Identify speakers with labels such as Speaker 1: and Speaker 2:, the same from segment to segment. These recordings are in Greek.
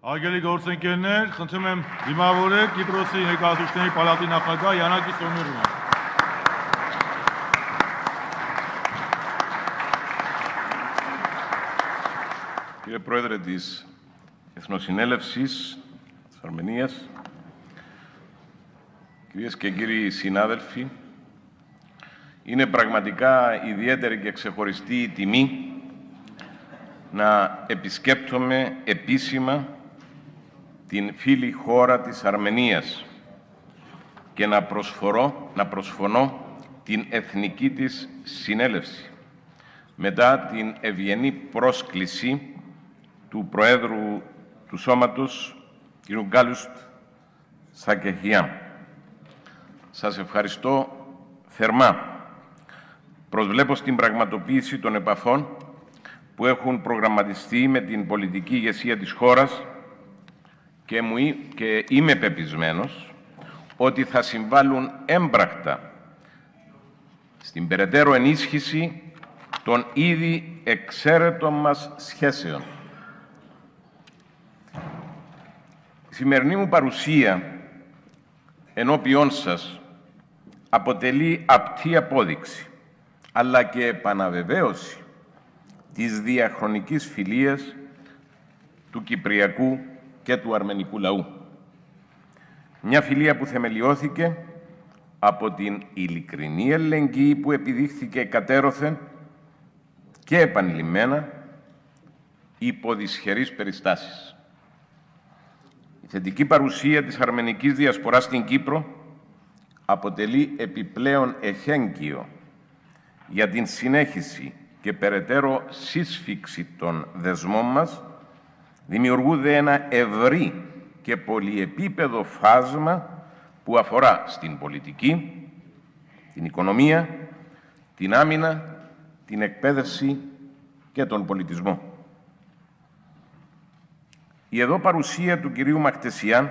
Speaker 1: Արգելի գործընկերներ, խնդրում եմ դիմավորեք Կիպրոսի ներկայացուցիչների պալատի նախագահ Յանակի Սոմիրովին։
Speaker 2: Κύριε Πρόεδρε της Εθνοσυνέλευσης της Αρμενίας, κυρίες και κύριοι συνάδελφοι, είναι πραγματικά ιδιαίτερη και ξεχωριστή τιμή να επισκέπτομαι επίσημα την φίλη χώρα της Αρμενίας και να προσφωνώ την εθνική της συνέλευση μετά την ευγενή πρόσκληση του Προέδρου του Σώματος, κ. Γκάλουστ Σακεχιάν. Σας ευχαριστώ θερμά. Προσβλέπω στην πραγματοποίηση των επαφών που έχουν προγραμματιστεί με την πολιτική ηγεσία της χώρας και είμαι πεπισμένος ότι θα συμβάλλουν έμπρακτα στην περαιτέρω ενίσχυση των ήδη εξαίρετων μας σχέσεων. Η σημερινή μου παρουσία ενώπιόν σας αποτελεί απτή απόδειξη, αλλά και επαναβεβαίωση της διαχρονικής φιλίας του Κυπριακού και του Αρμενικού λαού. Μια φιλία που θεμελιώθηκε από την ειλικρινή ελεγγύη που επιδείχθηκε κατέρωθεν και επανειλημμένα υπό δυσχερείς περιστάσεις. Η θετική παρουσία της αρμενικής διασποράς στην Κύπρο αποτελεί επιπλέον εχέγγυο για την συνέχιση και περαιτέρω σύσφυξη των δεσμών μας, δημιουργούνται ένα ευρύ και πολυεπίπεδο φάσμα που αφορά στην πολιτική, την οικονομία, την άμυνα, την εκπαίδευση και τον πολιτισμό. Η εδώ παρουσία του κυρίου Μαχτεσιάν,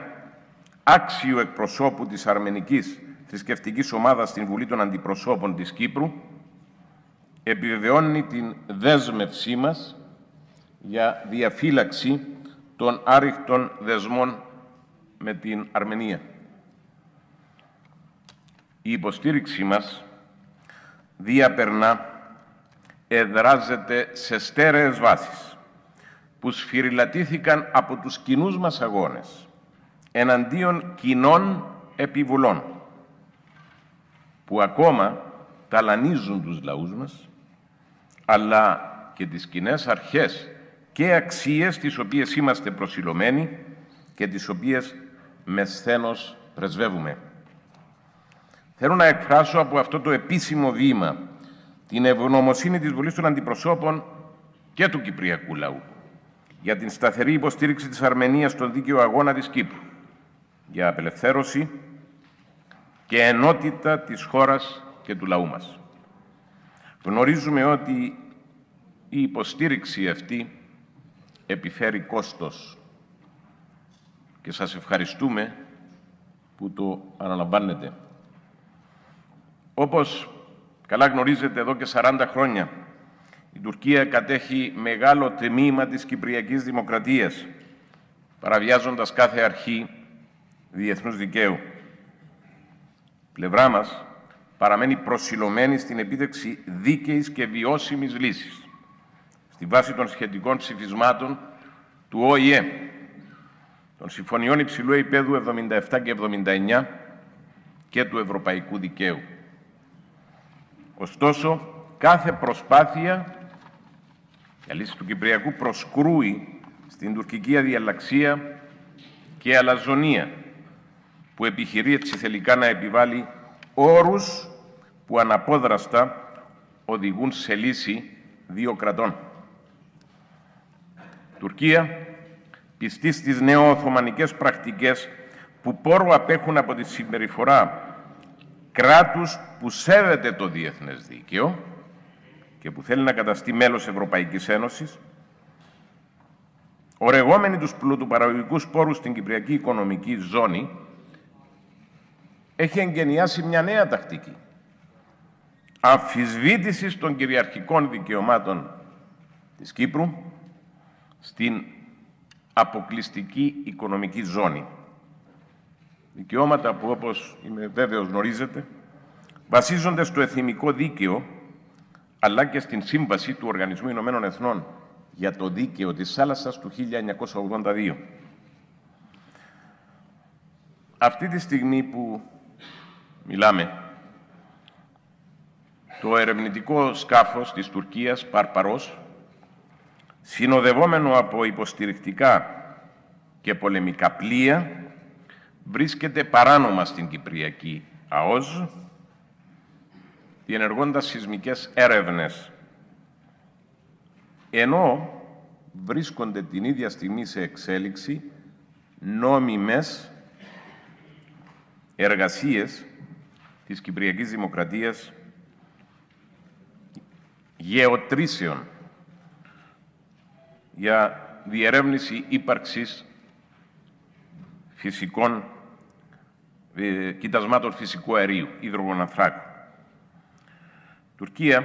Speaker 2: άξιου εκπροσώπου της αρμενικής θρησκευτικής ομάδας στην Βουλή των Αντιπροσώπων της Κύπρου, επιβεβαιώνει την δέσμευσή μας για διαφύλαξη των άρρηκτων δεσμών με την Αρμενία. Η υποστήριξή μας διαπερνά, εδράζεται σε στέρεες βάσεις που σφυριλατήθηκαν από τους κοινούς μας αγώνες εναντίον κοινών επιβουλών που ακόμα ταλανίζουν τους λαούς μας, αλλά και τις κοινές αρχές και αξίες τις οποίες είμαστε προσιλωμένοι και τις οποίες με σθένος πρεσβεύουμε. Θέλω να εκφράσω από αυτό το επίσημο βήμα την ευγνωμοσύνη της Βουλής των Αντιπροσώπων και του Κυπριακού λαού για την σταθερή υποστήριξη της Αρμενίας στον δίκαιο αγώνα της Κύπρου για απελευθέρωση και ενότητα της χώρας και του λαού μας. Γνωρίζουμε ότι η υποστήριξη αυτή επιφέρει κόστος και σας ευχαριστούμε που το αναλαμβάνετε. Όπως καλά γνωρίζετε, εδώ και 40 χρόνια η Τουρκία κατέχει μεγάλο τμήμα της Κυπριακής Δημοκρατίας, παραβιάζοντας κάθε αρχή διεθνούς δικαίου. Η πλευρά μας παραμένει προσιλωμένη στην επίτευξη δίκαιης και βιώσιμης λύσης, στη βάση των σχετικών ψηφισμάτων του ΟΗΕ, των συμφωνιών υψηλού επίπεδου 77 και 79 και του Ευρωπαϊκού Δικαίου. Ωστόσο, κάθε προσπάθεια για λύση του Κυπριακού προσκρούει στην τουρκική αδιαλλαξία και αλαζονία που επιχειρεί έτσι θελικά να επιβάλλει όρους που αναπόδραστα οδηγούν σε λύση δύο κρατών. Τουρκία, πιστή στις νεοοθωμανικές πρακτικές που πόρο απέχουν από τη συμπεριφορά κράτους που σέβεται το διεθνές δίκαιο και που θέλει να καταστεί μέλος Ευρωπαϊκής Ένωσης, ορεγόμενοι τους πλουτοπαραγωγικούς πόρους στην Κυπριακή Οικονομική Ζώνη, έχει εγκαινιάσει μια νέα τακτική αμφισβήτησης των κυριαρχικών δικαιωμάτων της Κύπρου στην αποκλειστική οικονομική ζώνη. Δικαιώματα που, όπως είμαι βέβαιος γνωρίζετε, βασίζονται στο εθνικό δίκαιο, αλλά και στην Σύμβαση του Οργανισμού Ηνωμένων Εθνών για το Δίκαιο της Θάλασσας του 1982. Αυτή τη στιγμή που μιλάμε, το ερευνητικό σκάφος της Τουρκίας, Παρπαρός, συνοδευόμενο από υποστηρικτικά και πολεμικά πλοία, βρίσκεται παράνομα στην Κυπριακή ΑΟΣ, διενεργώντας σεισμικές έρευνες, ενώ βρίσκονται την ίδια στιγμή σε εξέλιξη νόμιμες εργασίες της Κυπριακής Δημοκρατίας γεωτρήσεων για διερεύνηση ύπαρξης φυσικών κοιτασμάτων φυσικού αερίου, υδρογονανθράκου. Η Τουρκία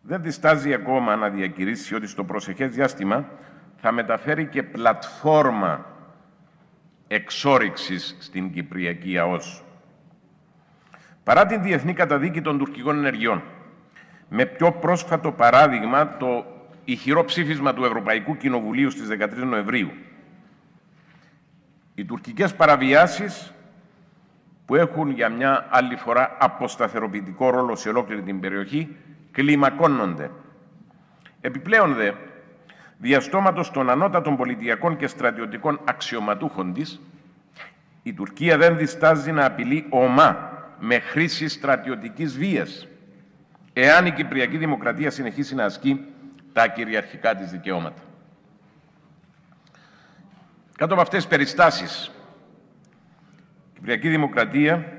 Speaker 2: δεν διστάζει ακόμα να διακηρύσει ότι στο προσεχές διάστημα θα μεταφέρει και πλατφόρμα εξόρυξης στην Κυπριακή ΑΟΣ. Παρά την διεθνή καταδίκη των τουρκικών ενεργειών, με πιο πρόσφατο παράδειγμα το ηχηρό ψήφισμα του Ευρωπαϊκού Κοινοβουλίου στις 13 Νοεμβρίου, οι τουρκικές παραβιάσεις που έχουν για μια άλλη φορά αποσταθεροποιητικό ρόλο σε ολόκληρη την περιοχή κλιμακώνονται. Επιπλέον δε, διαστόματος των ανώτατων πολιτιακών και στρατιωτικών αξιωματούχων της, η Τουρκία δεν διστάζει να απειλεί ομά με χρήση στρατιωτικής βίας, εάν η Κυπριακή Δημοκρατία συνεχίσει να ασκεί τα κυριαρχικά της δικαιώματα. Κάτω από αυτές τις περιστάσεις, η Κυπριακή Δημοκρατία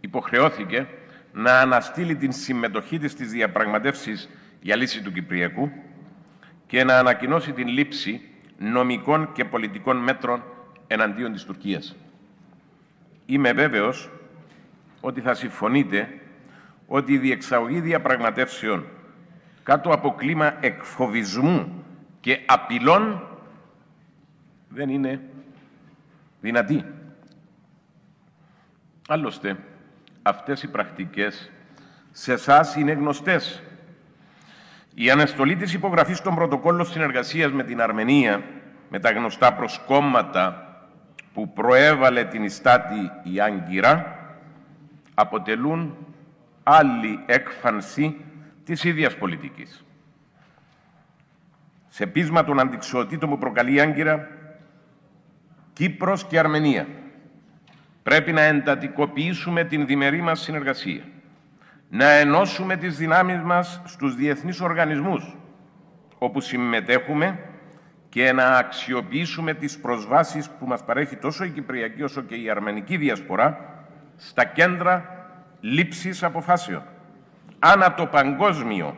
Speaker 2: υποχρεώθηκε να αναστείλει την συμμετοχή της στις διαπραγματεύσεις για λύση του Κυπριακού και να ανακοινώσει την λήψη νομικών και πολιτικών μέτρων εναντίον της Τουρκίας. Είμαι βέβαιος ότι θα συμφωνείτε ότι η διεξαγωγή διαπραγματεύσεων κάτω από κλίμα εκφοβισμού και απειλών δεν είναι δυνατή. Άλλωστε, αυτές οι πρακτικές σε εσάς είναι γνωστές. Η αναστολή της υπογραφής των πρωτοκόλλων συνεργασίας με την Αρμενία, με τα γνωστά προσκόμματα που προέβαλε την ιστάτη η Άγκυρα, αποτελούν άλλη έκφανση της ίδιας πολιτικής. Σε πείσμα των αντιξοοτήτων που προκαλεί η Άγκυρα, Κύπρος και Αρμενία πρέπει να εντατικοποιήσουμε την διμερή μας συνεργασία, να ενώσουμε τις δυνάμεις μας στους διεθνείς οργανισμούς όπου συμμετέχουμε και να αξιοποιήσουμε τις προσβάσεις που μας παρέχει τόσο η Κυπριακή όσο και η Αρμενική Διασπορά στα κέντρα λήψης αποφάσεων, ανά το παγκόσμιο,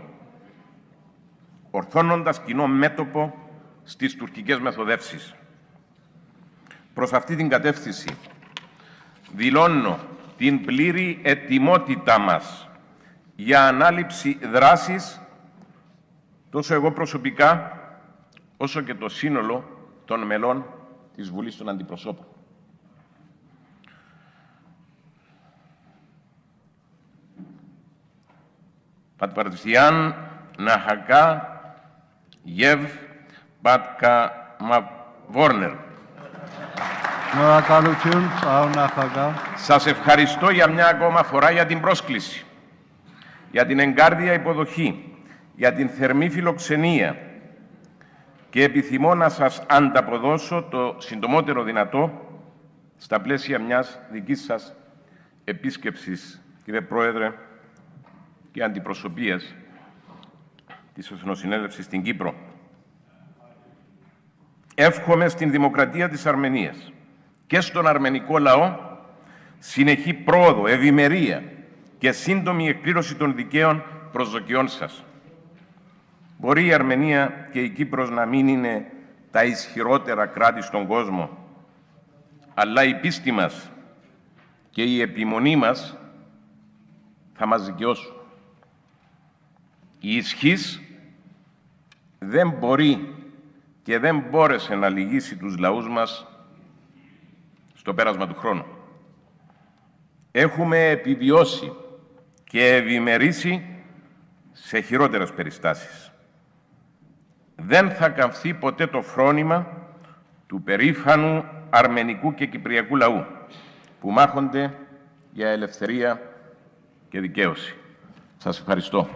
Speaker 2: ορθώνοντας κοινό μέτωπο στις τουρκικές μεθοδεύσεις. Προς αυτή την κατεύθυνση δηλώνω την πλήρη ετοιμότητά μας για ανάληψη δράσης, τόσο εγώ προσωπικά, όσο και το σύνολο των μελών της Βουλής των Αντιπροσώπων. Πατβαρτιάν Ναχακά Γεβ Μπάτκα Μαβόρνερ. Σας ευχαριστώ για μια ακόμα φορά για την πρόσκληση, για την εγκάρδια υποδοχή, για την θερμή φιλοξενία και επιθυμώ να σας ανταποδώσω το συντομότερο δυνατό στα πλαίσια μιας δικής σας επίσκεψης, κύριε Πρόεδρε, και αντιπροσωπείας της Εθνοσυνέλευσης στην Κύπρο. Εύχομαι στην δημοκρατία της Αρμενίας και στον αρμενικό λαό συνεχή πρόοδο, ευημερία και σύντομη εκπλήρωση των δικαίων προσδοκιών σας. Μπορεί η Αρμενία και η Κύπρος να μην είναι τα ισχυρότερα κράτη στον κόσμο, αλλά η πίστη μας και η επιμονή μας θα μας δικαιώσουν. Η ισχύς δεν μπορεί και δεν μπόρεσε να λυγίσει τους λαούς μας στο πέρασμα του χρόνου. Έχουμε επιβιώσει και ευημερήσει σε χειρότερες περιστάσεις. Δεν θα καμφθεί ποτέ το φρόνημα του περήφανου αρμενικού και κυπριακού λαού που μάχονται για ελευθερία και δικαίωση. Σας ευχαριστώ.